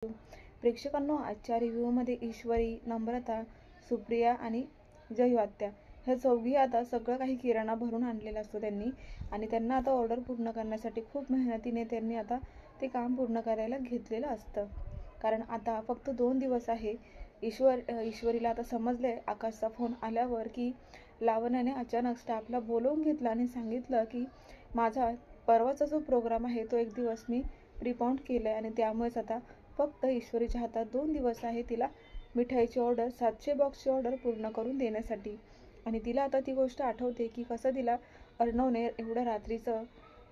प्रेक्षकांनो, आजच्या रिव्ह्यूमध्ये ईश्वरी, नम्रता, सुप्रिया आणि जयू आत्या ह्या चौघी आता सगळं काही किराणा भरून आणलेला असतो त्यांनी, आणि त्यांना आता ऑर्डर पूर्ण करण्यासाठी खूप मेहनतीने त्यांनी आता ते काम पूर्ण करायला घेतलेलं असतं. कारण आता फक्त 2 दिवस आहे. ईश्वरीला आता समजलंय आकाशचा फोन आल्यावर की लावण्याने अचानक स्टाफला बोलवून घेतलं आणि सांगितलं की माझा परवाचा जो प्रोग्राम आहे तो एक दिवस मी प्रीपॉन्ड केलाय, आणि त्यामुळेच आता फक्त ईश्वरीच्या हातात 2 दिवस आहे तिला मिठाईची ऑर्डर 700 बॉक्सची ऑर्डर पूर्ण करून देण्यासाठी. आणि तिला आता ती गोष्ट आठवते की कसं तिला अर्णवने एवढ्या रात्रीचं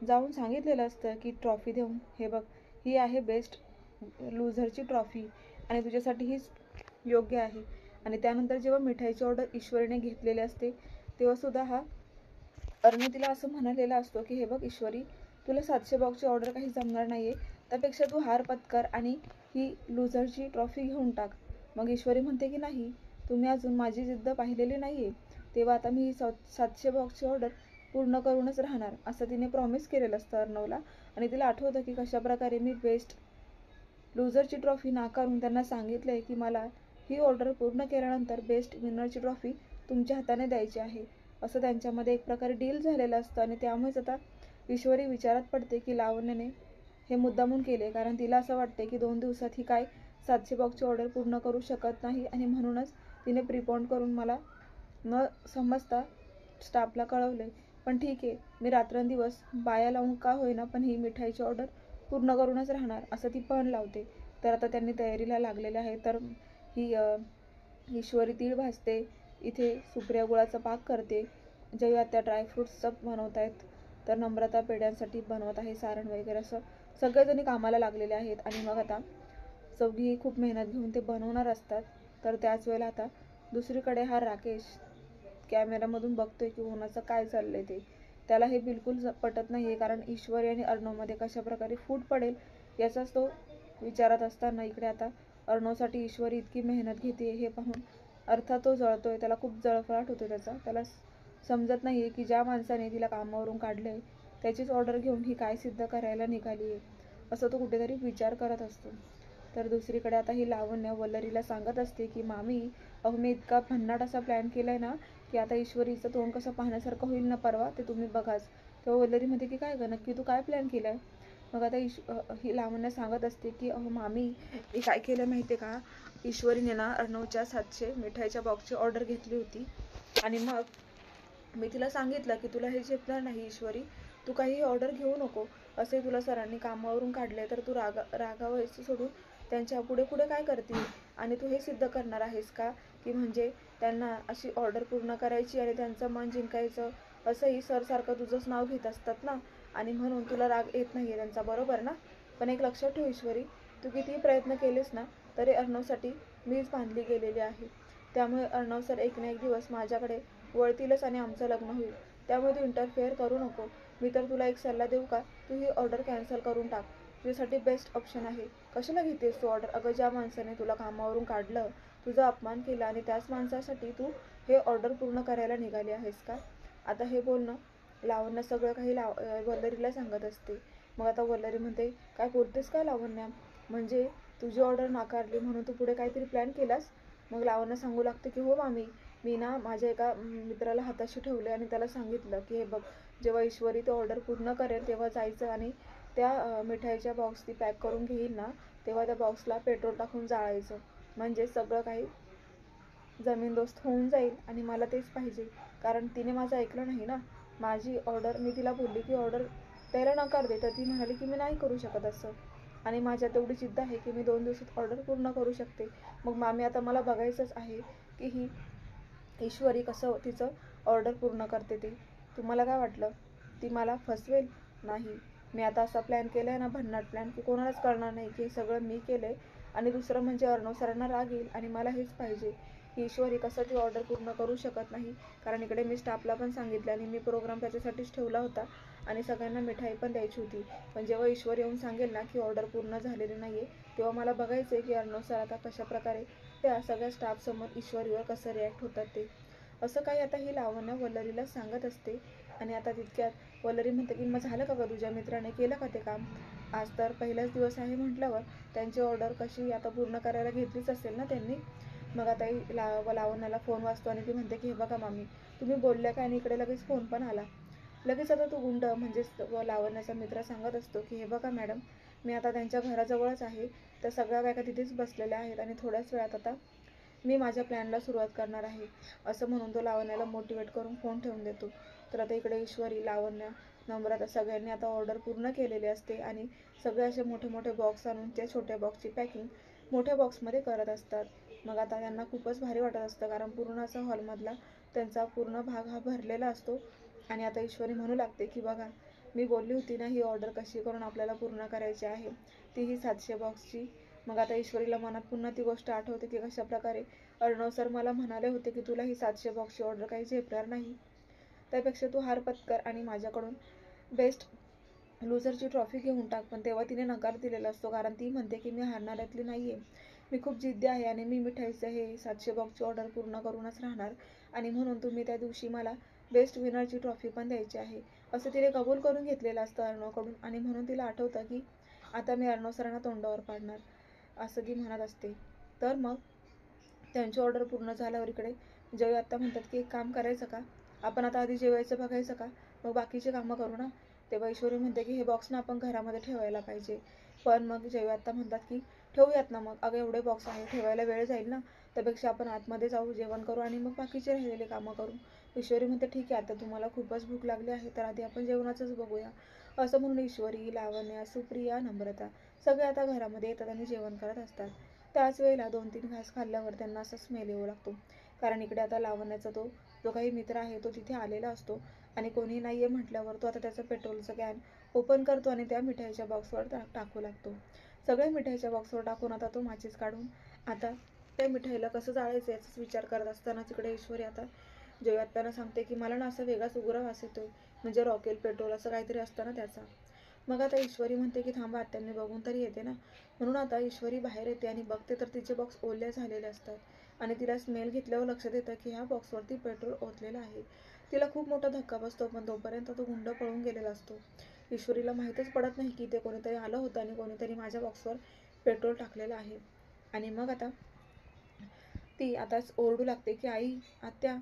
जाऊन सांगितलेलं असतं की ट्रॉफी देऊन, हे बघ ही आहे बेस्ट लूझरची ट्रॉफी आणि तुझ्यासाठी हीच योग्य आहे. आणि त्यानंतर जेव्हा मिठाईची ऑर्डर ईश्वरीने घेतलेली असते तेव्हा सुद्धा हा अर्णव तिला असं म्हणालेला असतो की हे बघ ईश्वरी, तुला 700 बॉक्सची ऑर्डर काही जमणार नाहीये, त्यापेक्षा तू हार पत्कर आणि ही लूझरची ट्रॉफी घेऊन टाक. मग ईश्वरी म्हणते की नाही, तुम्ही अजून माझी जिद्द पाहिलेली नाहीये, तेव्हा आता मी 700 बॉक्सची ऑर्डर पूर्ण करूनच राहणार असं तिने प्रॉमिस केलेलं असतं अर्णवला. आणि तिला आठवतं की कशाप्रकारे मी बेस्ट लूझरची ट्रॉफी नाकारून त्यांना सांगितलंय की मला ही ऑर्डर पूर्ण केल्यानंतर बेस्ट विनरची ट्रॉफी तुमच्या हाताने द्यायची आहे, असं त्यांच्यामध्ये एक प्रकारे डील झालेलं असतं. आणि त्यामुळेच आता ईश्वरी विचारात पडते की लावण्याने हे मुद्दामून केले, कारण तिला असं वाटते की 2 दिवसात ही काय 700 बॉक्सची ऑर्डर पूर्ण करू शकत नाही, आणि म्हणूनच तिने प्रीपॉन्ड करून मला न समजता स्टाफला कळवले. पण ठीक आहे, मी रात्रंदिवस बाया लावून का होईना पण ही मिठाईची ऑर्डर पूर्ण करूनच राहणार असं ती पण लावते. तर आता त्यांनी तयारीला लागलेले आहे. तर ही ईश्वरी तीळ भाजते, इथे सुप्रिया गुळाचा पाक करते, जयू आत्या ड्रायफ्रुट्सचं बनवत आहेत, तर नम्रता पेढ्यांसाठी बनवत आहे सारण वगैरे. असं सगळेजणी कामाला लागलेले आहेत. आणि मग आता चौघी खूप मेहनत घेऊन ते बनवणार असतात. तर त्याच वेळेला आता दुसरीकडे हा राकेश कॅमेऱ्यामधून बघतोय की कोणाचं काय चाललंय ते. त्याला हे बिलकुल पटत नाहीये, कारण ईश्वरी आणि अर्णवमध्ये कशा प्रकारे फूट पडेल याचाच तो विचारात असताना इकडे आता अर्णवसाठी ईश्वरी इतकी मेहनत घेते हे पाहून अर्थात तो जळतोय. त्याला खूप जळफळाट होतो त्याला समजत नाहीये की ज्या माणसाने तिला कामावरून काढलंय त्याचीच ऑर्डर घेऊन ही काय सिद्ध करायला निघाली आहे, असं तो कुठेतरी विचार करत असतो. तर दुसरीकडे आता ही लावण्य वल्लरीला सांगत असते की मामी, अहो मी इतका भन्नाट असा प्लॅन केलाय ना की आता ईश्वरीचं तोंड कसं पाहण्यासारखं होईल ना परवा, ते तुम्ही बघाच. तेव्हा वल्लरी म्हणते की काय गं, नक्की तू काय प्लॅन केलाय? मग आता ही लावण्य सांगत असते की अहो मामी, मी काय केलं माहिती आहे का, ईश्वरीने ना अर्णवच्या 700 मिठाईच्या बॉक्सची ऑर्डर घेतली होती, आणि मग मी तिला सांगितलं की तुला हे झेपणार नाही ईश्वरी, तू काही ऑर्डर घेऊ नको, असे तुला सरांनी कामावरून काढले, तर तू रागावायचं सोडून त्यांच्या पुढे पुढे काय करते, आणि तू हे सिद्ध करणार आहेस का की म्हणजे त्यांना अशी ऑर्डर पूर्ण करायची आणि त्यांचं मन जिंकायचं, असंही सर सारखं तुझंच नाव घेत असतात ना, आणि म्हणून तुला राग येत नाहीये त्यांचा, बरोबर ना? पण एक लक्षात ठेव ईश्वरी, तू कितीही प्रयत्न केलेस ना तरी अर्णवसाठी मीच बांधली गेलेली आहे, त्यामुळे अर्णव सर एक ना एक दिवस माझ्याकडे वळतीलच आणि आमचं लग्न होईल. त्यामुळे तू इंटरफेअर करू नको. मी तर तुला एक सल्ला देऊ का, तू ही ऑर्डर कॅन्सल करून टाक, तुझ्यासाठी बेस्ट ऑप्शन आहे. कशाला घेतेस तू ऑर्डर? अगं, ज्या माणसाने तुला कामावरून काढलं, तुझा अपमान केला, आणि त्याच माणसासाठी तू हे ऑर्डर पूर्ण करायला निघाली आहेस का? आता हे बोलणं लावण्य सगळं काही वल्लरीला सांगत असते. मग आता वल्लरी म्हणते, काय बोलतेस काय लावण्या, म्हणजे तुझी ऑर्डर नाकारली म्हणून तू पुढे काहीतरी प्लॅन केलास? मग लावण्य सांगू लागते की हो मामी, मी ना माझ्या एका मित्राला हाताशी ठेवले आणि त्याला सांगितलं की हे बघ, जेव्हा ईश्वरी तो ऑर्डर पूर्ण करेल तेव्हा जायचं आणि त्या मिठाईच्या बॉक्स ती पॅक करून घेईल ना, तेव्हा त्या बॉक्सला पेट्रोल टाकून जाळायचं, म्हणजे सगळं काही जमीनदोस्त होऊन जाईल. आणि मला तेच पाहिजे, कारण तिने माझं ऐकलं नाही ना. माझी ऑर्डर, मी तिला बोलली की ऑर्डर द्यायला नकार दे, तर ती म्हणाली की मी नाही करू शकत असं, आणि माझ्यात तेवढी जिद्द आहे की मी 2 दिवसात ऑर्डर पूर्ण करू शकते. मग मामी, आता मला बघायचंच आहे की ही ईश्वरी कसं तिचं ऑर्डर पूर्ण करते ते. तुम्हाला काय वाटलं, ती मला फसवेल? नाही, मी आता असा प्लॅन केला आहे ना, भन्नाट प्लॅन, की कोणालाच कळणार नाही की हे सगळं मी केलं आहे. आणि दुसरं म्हणजे अर्णव सरांना राग येईल, आणि मला हेच पाहिजे की ईश्वरी कसं ती ऑर्डर पूर्ण करू शकत नाही, कारण इकडे मी स्टाफला पण सांगितलं आणि मी प्रोग्राम त्याच्यासाठीच ठेवला होता आणि सगळ्यांना मिठाई पण द्यायची होती. पण जेव्हा ईश्वरी येऊन सांगेल ना की ऑर्डर पूर्ण झालेली नाही आहे, तेव्हा मला बघायचं आहे की अर्णव सर आता कशाप्रकारे त्या सगळ्या स्टाफसमोर ईश्वरीवर कसं रिॲक्ट होतात ते. असं काही आता ही लावण्य वल्लरीला सांगत असते. आणि आता तितक्यात वल्लरी म्हणते की मग झालं का गं, तुझ्या मित्राने केलं का ते काम? आज तर पहिलाच दिवस आहे म्हटल्यावर त्यांची ऑर्डर कशी आता पूर्ण करायला घेतलीच असेल ना त्यांनी. मग आता लावण्याला फोन वाजतो आणि ती म्हणते की हे बघा मामी, तुम्ही बोलल्या काय, आणि इकडे लगेच फोन पण आला. लगेच आता तो गुंड म्हणजेच लावण्याचा मित्र सांगत असतो की हे बघा मॅडम, मी आता त्यांच्या घराजवळच आहे, तर सगळ्या बायका तिथेच बसलेल्या आहेत आणि थोड्याच वेळात आता मी माझ्या प्लॅनला सुरुवात करणार आहे, असं म्हणून तो लावण्याला मोटिवेट करून फोन ठेवून देतो. तर आता इकडे ईश्वरी, लावण्य, नम्रता सगळ्यांनी आता ऑर्डर पूर्ण केलेली असते आणि सगळे असे मोठे मोठे बॉक्स आणून त्या छोट्या बॉक्सची पॅकिंग मोठ्या बॉक्समध्ये करत असतात. मग आता त्यांना खूपच भारी वाटत असतं, कारण पूर्ण असा हॉलमधला त्यांचा पूर्ण भाग हा भरलेला असतो. आणि आता ईश्वरी म्हणू लागते की बघा, मी बोलली होती ना ही ऑर्डर कशी करून आपल्याला पूर्ण करायची आहे, तीही 700 बॉक्सची. मग आता ईश्वरीला मनात पुन्हा ती गोष्ट आठवते की कशा प्रकारे अर्णव सर मला म्हणाले होते की तुला ही 700 बॉक्सची ऑर्डर काही झेपणार नाही, त्यापेक्षा तू हार पत्कर आणि माझ्याकडून बेस्ट लुझरची ट्रॉफी घेऊन टाक. पण तेव्हा तिने नकार दिलेला असतो, कारण ती म्हणते की मी हारणाऱ्यातली नाही आहे, मी खूप जिद्दी आहे आणि मी मिठाईचं हे 700 बॉक्सची ऑर्डर पूर्ण करूनच राहणार, आणि म्हणून तुम्ही त्या दिवशी मला बेस्ट विनरची ट्रॉफी पण द्यायची आहे, असं तिने कबूल करून घेतलेलं असतं अर्णवकडून. आणि म्हणून तिला आठवतं की आता मी अर्णव सरांना तोंडावर पाडणार, असं ती म्हणत असते. तर मग त्यांची ऑर्डर पूर्ण झाल्यावर इकडे जय आत्ता म्हणतात की एक काम करायचं का, आपण आता आधी जेवायचं बघायचं का, मग बाकीची कामं करू ना. तेव्हा ईश्वरी म्हणते की हे बॉक्स ना आपण घरामध्ये ठेवायला पाहिजे. पण मग जय आत्ता म्हणतात की ठेवूयात ना, मग अगं एवढे बॉक्स आहे, ठेवायला वेळ जाईल ना, त्यापेक्षा आपण आतमध्ये जाऊ, जेवण करू आणि मग बाकीचे राहिलेले कामं करू. ईश्वरी म्हणते ठीक आहे, आता तुम्हाला खूपच भूक लागली आहे तर आधी आपण जेवणाचंच बघूया, असं म्हणून ईश्वरी, लावण्या, सुप्रिया, नम्रता सगळे आता घरामध्ये येतात आणि जेवण करत असतात. त्याच वेळेला 2-3 घास खाल्ल्यावर त्यांना असा स्मेल येऊ लागतो, कारण इकडे आता लावण्याचा जो काही मित्र आहे तो तिथे आलेला असतो आणि कोणी नाही आहे म्हटल्यावर तो आता त्याचं पेट्रोलचं कॅन ओपन करतो आणि त्या मिठाईच्या बॉक्सवर टाकू लागतो. सगळे मिठाईच्या बॉक्सवर टाकून आता तो माचीस काढून आता त्या मिठाईला कसं जाळायचं याचाच विचार करत असताना तिकडे ईश्वरी आता जयात्याला सांगते की मला ना असं वेगळाच उग्र वास येतोय, म्हणजे रॉकेल पेट्रोल असं काहीतरी असतं ना त्याचा. मग आता ईश्वरी म्हणते की थांबा आत्यांनी बघून तरी येते ना. म्हणून आता ईश्वरी बाहेर येते आणि बघते तर तिचे बॉक्स ओले झालेले असतात आणि तिला स्मेल घेतल्यावर लक्षात येतं की ह्या बॉक्सवरती पेट्रोल ओतलेलं आहे. तिला खूप मोठा धक्का बसतो, पण तोपर्यंत तो गुंड पळून गेलेला असतो. ईश्वरीला माहीतच पडत नाही की ते कोणीतरी आलं होतं आणि कोणीतरी माझ्या बॉक्सवर पेट्रोल टाकलेलं आहे. आणि मग आता ती आताच ओरडू लागते की आई, आत्या,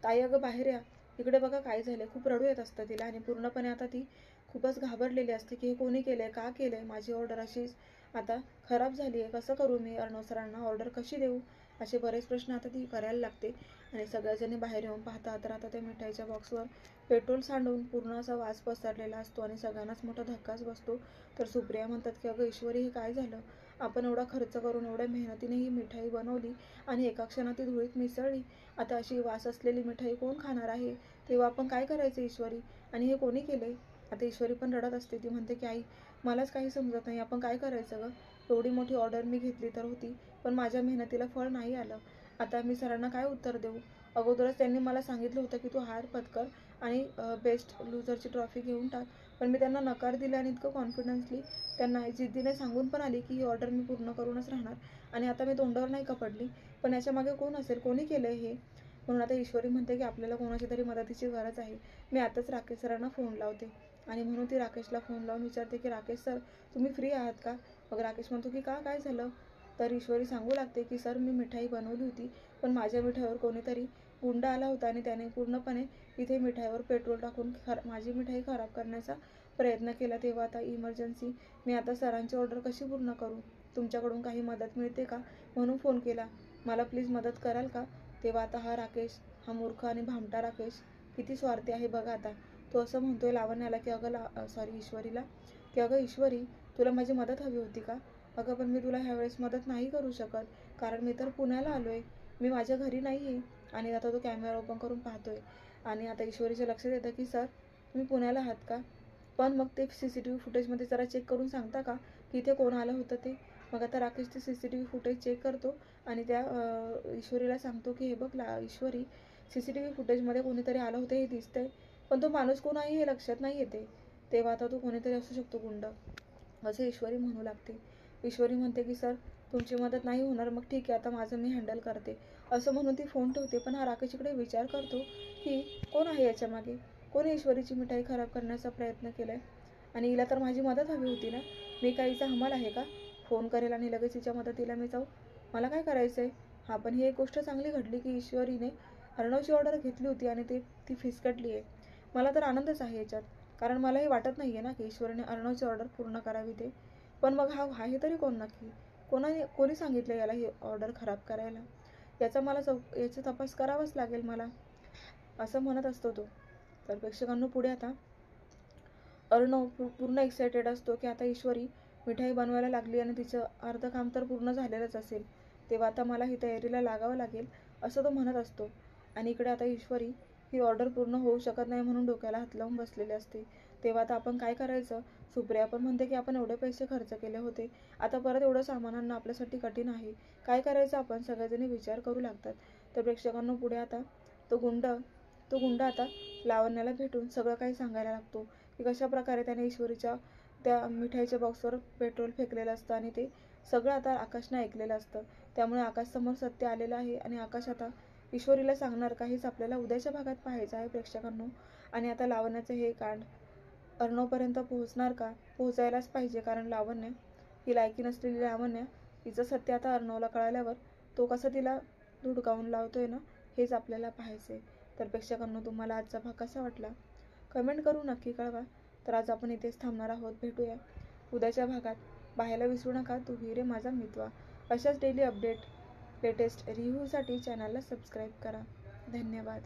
ताई अगं बाहेर या, इकडे बघा काय झालंय. खूप रडू येत असतं तिला आणि पूर्णपणे आता ती खूपच घाबरलेली असते की हे कोणी केलंय, का केलंय, माझी ऑर्डर अशीच आता खराब झाली आहे, कसं करू मी, अर्णव सरांना ऑर्डर कशी देऊ, असे बरेच प्रश्न आता ती करायला लागते. आणि सगळ्याजणी बाहेर येऊन पाहतात तर आता त्या मिठाईच्या बॉक्सवर पेट्रोल सांडून पूर्ण असा वास पसरलेला असतो आणि सगळ्यांनाच मोठा धक्काच बसतो. तर सुप्रिया म्हणतात की अगं ईश्वरी, हे काय झालं, आपण एवढा खर्च करून एवढ्या मेहनतीने ही मिठाई बनवली आणि एका क्षणात ती धुळीत मिसळली, आता अशी वास असलेली मिठाई कोण खाणार आहे, तेव्हा आपण काय करायचं ईश्वरी, आणि हे कोणी केलंय. आता ईश्वरी पण रडत असते. ती म्हणते की आई, मलाच काही समजत नाही, आपण काय करायचं गं, एवढी मोठी ऑर्डर मी घेतली तर होती, पण माझ्या मेहनतीला फळ नाही आलं, आता मी सरांना काय उत्तर देऊ. अगोदरच त्यांनी मला सांगितलं होतं की तू हार पत्कर आणि बेस्ट लुझरची ट्रॉफी घेऊन टाक, पण मी त्यांना नकार दिला आणि इतकं कॉन्फिडन्सली त्यांना जिद्दीने सांगून पण आली की ही ऑर्डर मी पूर्ण करूनच राहणार, आणि आता मी तोंडावर नाही का पडली, पण याच्यामागे कोण असेल, कोणी केलं हे. म्हणून आता ईश्वरी म्हणते की आपल्याला कोणाची तरी मदतीची गरज आहे, मी आताच राकेश सरांना फोन लावते. आणि म्हणून ती राकेशला फोन लावून विचारते की राकेश सर, तुम्ही फ्री आहात का. मग राकेश म्हणतो की का, काय झालं. तर ईश्वरी सांगू लागते की सर, मी मिठाई बनवली होती, पण माझ्या मिठाईवर कोणीतरी गुंड आला होता आणि त्याने पूर्णपणे इथे मिठाईवर पेट्रोल टाकून माझी मिठाई खराब करण्याचा प्रयत्न केला, तेव्हा आता इमर्जन्सी मी आता सरांची ऑर्डर कशी पूर्ण करू, तुमच्याकडून काही मदत मिळते का, म्हणून फोन केला, मला प्लीज मदत कराल का. तेव्हा आता हा राकेश, हा मूर्ख आणि भामटा राकेश किती स्वार्थी आहे बघा. आता तो असं म्हणतोय लावण्याला की अगं सॉरी ईश्वरीला, की अगं ईश्वरी, तुला माझी मदत हवी होती का, अगं पण मी तुला ह्यावेळेस मदत नाही करू शकत, कारण मी तर पुण्याला आलोय, मी माझ्या घरी नाही आहे. आणि आता तो कॅमेरा ओपन करून पाहतोय आणि आता ईश्वरीच्या लक्षात येतं की सर, तुम्ही पुण्याला आहात का, पण मग ते CCTV फुटेजमध्ये जरा चेक करून सांगता का की इथे कोण आलं होतं ते. मग आता राकेश ते CCTV फुटेज चेक करतो आणि त्या ईश्वरीला सांगतो की हे बघ ईश्वरी, CCTV फुटेजमध्ये कोणीतरी आलं होतं हे दिसतंय, पण तो माणूस कोण आहे हे लक्षात नाही येते. तेव्हा आता तो कोणीतरी असू शकतो गुंड, असं ईश्वरी म्हणू लागते. ईश्वरी म्हणते की सर, तुमची मदत नाही होणार, मग ठीक आहे, आता माझं मी हँडल करते, असं म्हणून ती फोन ठेवते. पण हा राकेश इकडे विचार करतो की कोण आहे याच्या मागे, कोणी ईश्वरीची मिठाई खराब करण्याचा प्रयत्न केलाय. आणि हिला तर माझी मदत हवी होती ना. मी काय हिचा हमाल आहे का? फोन करेल आणि लगेच हिच्या मदतीला मी जाऊ? मला काय करायचं आहे? हा, पण ही एक गोष्ट चांगली घडली की ईश्वरीने अर्णवची ऑर्डर घेतली होती आणि ती फिसकटली आहे. मला तर आनंदच आहे याच्यात, कारण मलाही वाटत नाही आहे ना की ईश्वरीने अर्णवची ऑर्डर पूर्ण करावी ते. पण मग हा आहे तरी कोण नक्की? कोणी सांगितलं याला ही ऑर्डर खराब करायला? याचा तपास करावाच लागेल मला, असं म्हणत असतो तो. तर प्रेक्षकांनो, पुढे आता अर्णव पूर्ण एक्सायटेड असतो की आता ईश्वरी मिठाई बनवायला लागली आणि तिचं अर्ध काम तर पूर्ण झालेलंच असेल, तेव्हा आता मला ही तयारीला लागावं लागेल, असं तो म्हणत असतो. आणि इकडे आता ईश्वरी ही ऑर्डर पूर्ण होऊ शकत नाही म्हणून डोक्याला हात लावून बसलेली असते. तेव्हा आता आपण काय करायचं? सुप्रिया पण म्हणते की आपण एवढे पैसे खर्च केले होते, आता परत एवढं सामान आणणं आपल्यासाठी कठीण आहे. काय करायचं आपण? सगळेजणी विचार करू लागतात. तर प्रेक्षकांनो, पुढे आता तो गुंड आता लावण्याला भेटून सगळं काही सांगायला लागतो की कशा प्रकारे त्याने ईश्वरीच्या त्या मिठाईच्या बॉक्सवर पेट्रोल फेकलेलं असतं आणि ते सगळं आता आकाशनं ऐकलेलं असतं. त्यामुळे आकाशसमोर सत्य आलेलं आहे आणि आकाश आता ईश्वरीला सांगणार का, हेच आपल्याला उद्याच्या भागात पाहायचं आहे प्रेक्षकांनो. आणि आता लावण्याचं हे कांड अर्णवपर्यंत पोहोचणार का? पोहोचायलाच पाहिजे, कारण लावण्य ही लायकी नसलेली लावण्य, हिचं सत्य आता अर्णवला कळाल्यावर तो कसं तिला धुडकावून लावतोय ना, हेच आपल्याला पाहायचंय. तर प्रेक्षकांनो, तुम्हाला आजचा भाग कसा वाटला कमेंट करून नक्की कळवा. तर आज आपण इथेच थांबणार आहोत. भेटूया उद्याच्या भागात. पाहायला विसरू नका तू ही रे माझा मितवा. अशाच डेली अपडेट लेटेस्ट रिव्ह्यूसाठी चॅनलला सबस्क्राईब करा. धन्यवाद.